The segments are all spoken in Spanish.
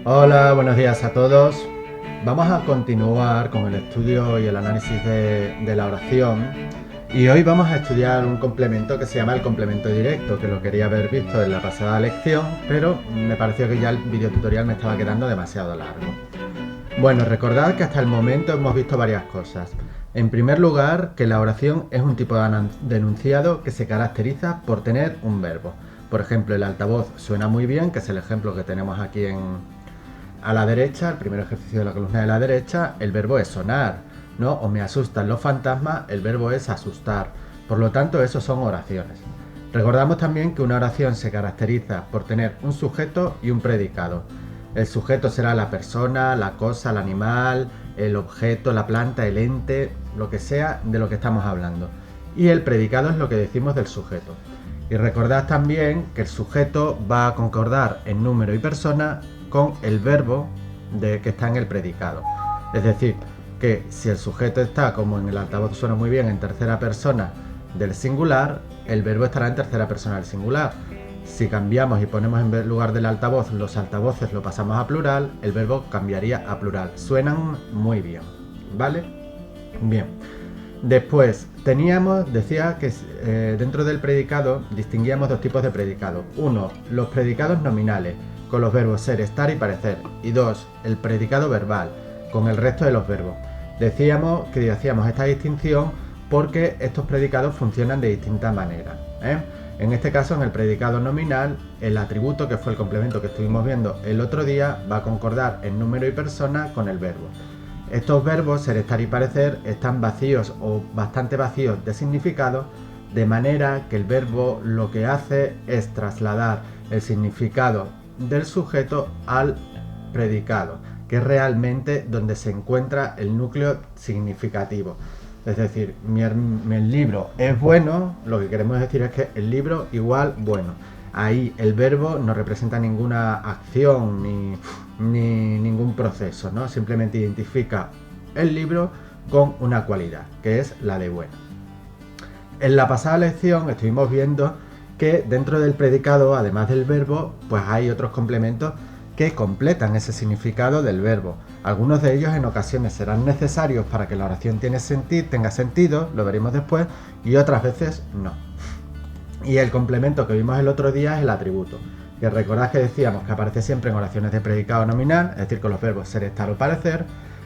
Hola, buenos días a todos. Vamos a continuar con el estudio y el análisis de la oración y hoy vamos a estudiar un complemento que se llama el complemento directo, que lo quería haber visto en la pasada lección, pero me pareció que ya el videotutorial me estaba quedando demasiado largo. Bueno, recordad que hasta el momento hemos visto varias cosas. En primer lugar, que la oración es un tipo de enunciado que se caracteriza por tener un verbo. Por ejemplo, el altavoz suena muy bien, que es el ejemplo que tenemos aquí a la derecha, el primer ejercicio de la columna de la derecha, el verbo es sonar, ¿no? O me asustan los fantasmas, el verbo es asustar. Por lo tanto, esos son oraciones. Recordamos también que una oración se caracteriza por tener un sujeto y un predicado. El sujeto será la persona, la cosa, el animal, el objeto, la planta, el ente, lo que sea de lo que estamos hablando. Y el predicado es lo que decimos del sujeto. Y recordad también que el sujeto va a concordar en número y persona con el verbo que está en el predicado. Es decir, que si el sujeto está, como en el altavoz suena muy bien, en tercera persona del singular, el verbo estará en tercera persona del singular. Si cambiamos y ponemos en lugar del altavoz los altavoces, lo pasamos a plural, el verbo cambiaría a plural. Suenan muy bien, ¿vale? Bien. Después decía que dentro del predicado distinguíamos dos tipos de predicado. Uno, los predicados nominales, con los verbos ser, estar y parecer. Y dos, el predicado verbal, con el resto de los verbos. Decíamos que hacíamos esta distinción porque estos predicados funcionan de distinta manera, En este caso, en el predicado nominal, el atributo, que fue el complemento que estuvimos viendo el otro día, va a concordar en número y persona con el verbo. Estos verbos, ser, estar y parecer, están vacíos o bastante vacíos de significado, de manera que el verbo lo que hace es trasladar el significado del sujeto al predicado, que es realmente donde se encuentra el núcleo significativo. Es decir, el libro es bueno, lo que queremos decir es que el libro igual bueno. Ahí el verbo no representa ninguna acción ni ningún proceso, ¿no? Simplemente identifica el libro con una cualidad, que es la de bueno. En la pasada lección estuvimos viendo que dentro del predicado, además del verbo, pues hay otros complementos que completan ese significado del verbo. Algunos de ellos en ocasiones serán necesarios para que la oración tenga sentido, lo veremos después, y otras veces no. Y el complemento que vimos el otro día es el atributo, que recordad que decíamos que aparece siempre en oraciones de predicado nominal, es decir, con los verbos ser, estar o parecer,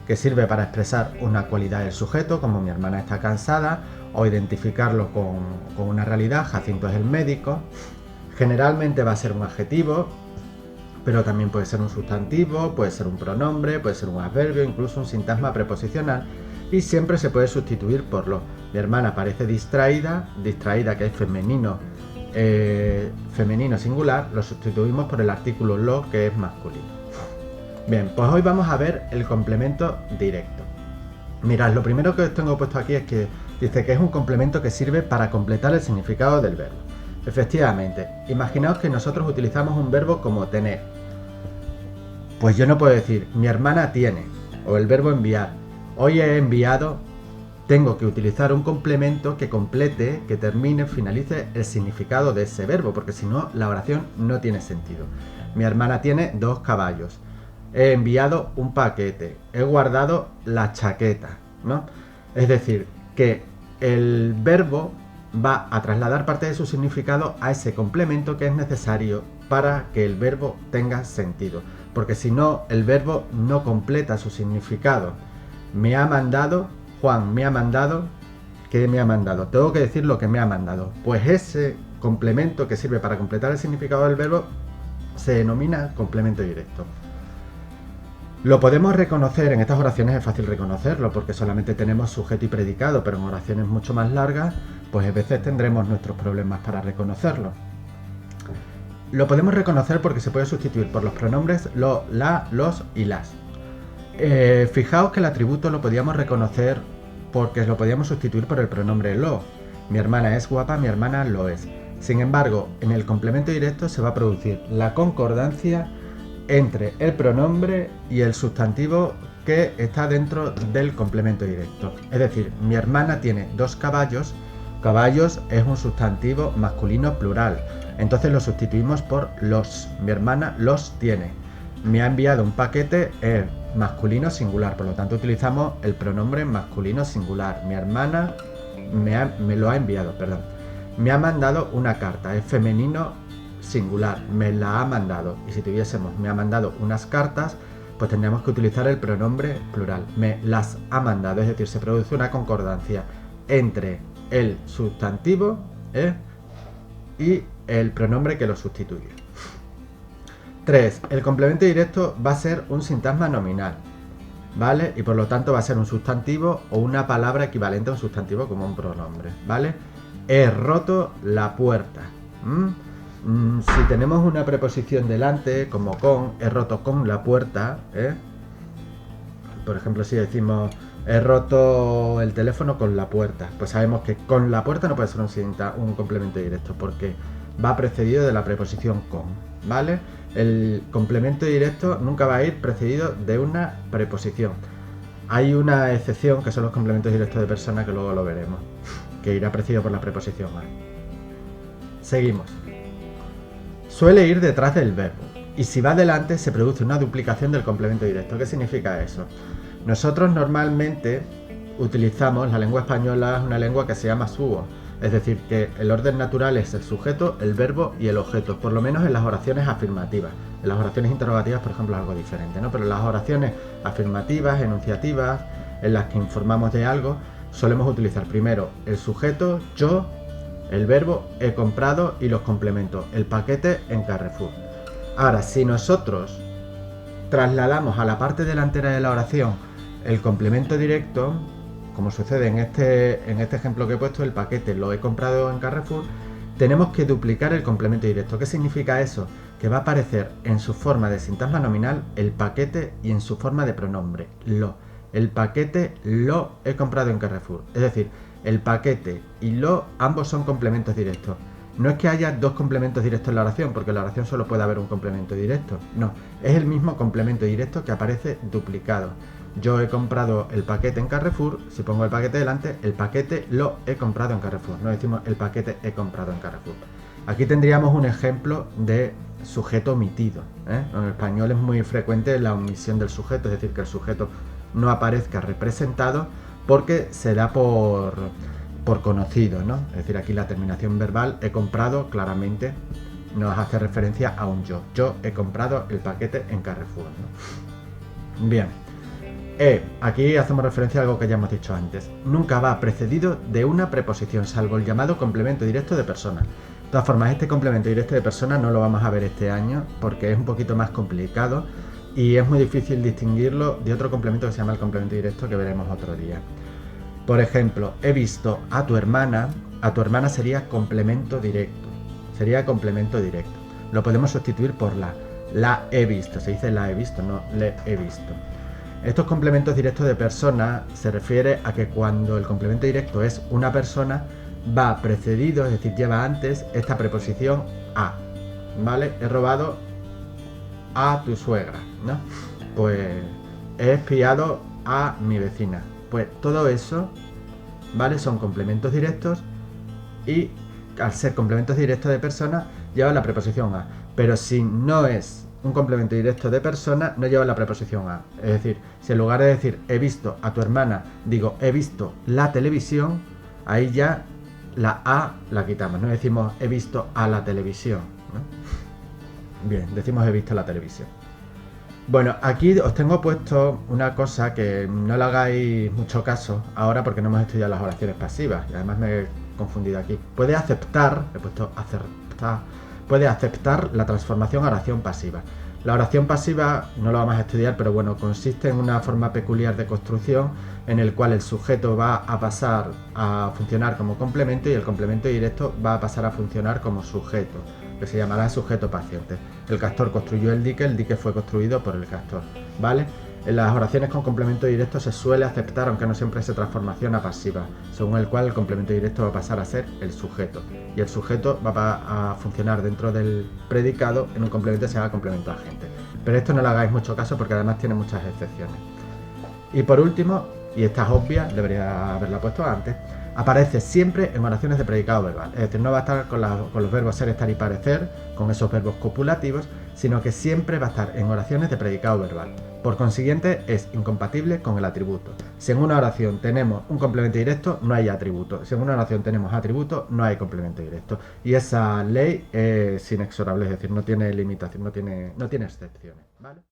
que sirve para expresar una cualidad del sujeto, como mi hermana está cansada, o identificarlo con una realidad, Jacinto es el médico. Generalmente va a ser un adjetivo, pero también puede ser un sustantivo, puede ser un pronombre, puede ser un adverbio, incluso un sintagma preposicional, y siempre se puede sustituir por lo. Mi hermana parece distraída que es femenino singular, lo sustituimos por el artículo lo, que es masculino. Bien, pues hoy vamos a ver el complemento directo. Mirad, lo primero que os tengo puesto aquí es que dice que es un complemento que sirve para completar el significado del verbo. Efectivamente, imaginaos que nosotros utilizamos un verbo como tener. Pues yo no puedo decir, mi hermana tiene, o el verbo enviar. Hoy he enviado, tengo que utilizar un complemento que complete, que termine, finalice el significado de ese verbo, porque si no, la oración no tiene sentido. Mi hermana tiene 2 caballos. He enviado un paquete. He guardado la chaqueta, ¿no? Es decir, que el verbo va a trasladar parte de su significado a ese complemento que es necesario para que el verbo tenga sentido. Porque si no, el verbo no completa su significado. Me ha mandado, Juan me ha mandado, ¿qué me ha mandado? Tengo que decir lo que me ha mandado. Pues ese complemento que sirve para completar el significado del verbo se denomina complemento directo. Lo podemos reconocer, en estas oraciones es fácil reconocerlo porque solamente tenemos sujeto y predicado, pero en oraciones mucho más largas, pues a veces tendremos nuestros problemas para reconocerlo. Lo podemos reconocer porque se puede sustituir por los pronombres lo, la, los y las. Fijaos que el atributo lo podíamos reconocer porque lo podíamos sustituir por el pronombre lo. Mi hermana es guapa, mi hermana lo es. Sin embargo, en el complemento directo se va a producir la concordancia entre el pronombre y el sustantivo que está dentro del complemento directo. Es decir, mi hermana tiene 2 caballos. Caballos es un sustantivo masculino plural. Entonces lo sustituimos por los. Mi hermana los tiene. me ha enviado un paquete es masculino singular, por lo tanto utilizamos el pronombre masculino singular. Mi hermana me lo ha enviado, perdón. Me ha mandado una carta, es femenino singular, me la ha mandado. Y si tuviésemos me ha mandado unas cartas, pues tendríamos que utilizar el pronombre plural, me las ha mandado, es decir, se produce una concordancia entre el sustantivo y el pronombre que lo sustituye. 3. El complemento directo va a ser un sintagma nominal, ¿vale? Y por lo tanto va a ser un sustantivo o una palabra equivalente a un sustantivo como un pronombre, ¿vale? He roto la puerta. Si tenemos una preposición delante, como con, he roto con la puerta, por ejemplo, si decimos he roto el teléfono con la puerta, pues sabemos que con la puerta no puede ser un complemento directo porque va precedido de la preposición con, ¿vale? El complemento directo nunca va a ir precedido de una preposición. Hay una excepción que son los complementos directos de persona, que luego lo veremos, que irá precedido por la preposición a. Seguimos. Suele ir detrás del verbo y si va adelante se produce una duplicación del complemento directo. ¿Qué significa eso? Nosotros normalmente utilizamos, la lengua española es una lengua que se llama suo, es decir, que el orden natural es el sujeto, el verbo y el objeto, por lo menos en las oraciones afirmativas. En las oraciones interrogativas, por ejemplo, es algo diferente, ¿no? Pero en las oraciones afirmativas, enunciativas, en las que informamos de algo, solemos utilizar primero el sujeto, yo, el verbo, he comprado y los complementos, el paquete en Carrefour. Ahora, si nosotros trasladamos a la parte delantera de la oración el complemento directo, como sucede en este ejemplo que he puesto, el paquete lo he comprado en Carrefour, tenemos que duplicar el complemento directo. ¿Qué significa eso? Que va a aparecer en su forma de sintagma nominal el paquete y en su forma de pronombre, lo. El paquete lo he comprado en Carrefour. Es decir, el paquete y lo, ambos son complementos directos. No es que haya dos complementos directos en la oración, porque en la oración solo puede haber un complemento directo. No, es el mismo complemento directo que aparece duplicado. Yo he comprado el paquete en Carrefour, si pongo el paquete delante, el paquete lo he comprado en Carrefour. No decimos el paquete he comprado en Carrefour. Aquí tendríamos un ejemplo de sujeto omitido. En español es muy frecuente la omisión del sujeto, es decir, que el sujeto no aparezca representado porque se da por conocido, ¿no? Es decir, aquí la terminación verbal he comprado claramente nos hace referencia a un yo. Yo he comprado el paquete en Carrefour, ¿no? Bien. Aquí hacemos referencia a algo que ya hemos dicho antes. Nunca va precedido de una preposición, salvo el llamado complemento directo de persona. De todas formas, este complemento directo de persona no lo vamos a ver este año porque es un poquito más complicado y es muy difícil distinguirlo de otro complemento que se llama el complemento directo, que veremos otro día. Por ejemplo, he visto a tu hermana sería complemento directo. Sería complemento directo. Lo podemos sustituir por la he visto. Se dice la he visto, no le he visto. Estos complementos directos de persona se refiere a que cuando el complemento directo es una persona, va precedido, es decir, lleva antes esta preposición a. ¿Vale? He robado a tu suegra, ¿no? Pues he espiado a mi vecina. Pues todo eso, ¿vale? Son complementos directos y al ser complementos directos de persona lleva la preposición a. Pero si no es un complemento directo de persona, no lleva la preposición a. Es decir, si en lugar de decir he visto a tu hermana, digo he visto la televisión, ahí ya la a la quitamos. No decimos he visto a la televisión, ¿no? Bien, decimos he visto la televisión. Bueno, aquí os tengo puesto una cosa que no le hagáis mucho caso ahora porque no hemos estudiado las oraciones pasivas y además me he confundido aquí. Puede aceptar, he puesto aceptar, puede aceptar la transformación a oración pasiva. La oración pasiva no lo vamos a estudiar, pero bueno, consiste en una forma peculiar de construcción en el cual el sujeto va a pasar a funcionar como complemento y el complemento directo va a pasar a funcionar como sujeto, que se llamará sujeto paciente. El castor construyó el dique fue construido por el castor, ¿vale? En las oraciones con complemento directo se suele aceptar, aunque no siempre se transformación a pasiva, según el cual el complemento directo va a pasar a ser el sujeto. Y el sujeto va a funcionar dentro del predicado en un complemento que se llama complemento agente. Pero esto no le hagáis mucho caso porque además tiene muchas excepciones. Y por último, y esta es obvia, debería haberla puesto antes, aparece siempre en oraciones de predicado verbal. Es decir, no va a estar con los verbos ser, estar y parecer, con esos verbos copulativos, sino que siempre va a estar en oraciones de predicado verbal. Por consiguiente, es incompatible con el atributo. Si en una oración tenemos un complemento directo, no hay atributo. Si en una oración tenemos atributo, no hay complemento directo. Y esa ley es inexorable, es decir, no tiene limitación, no tiene excepciones, ¿vale?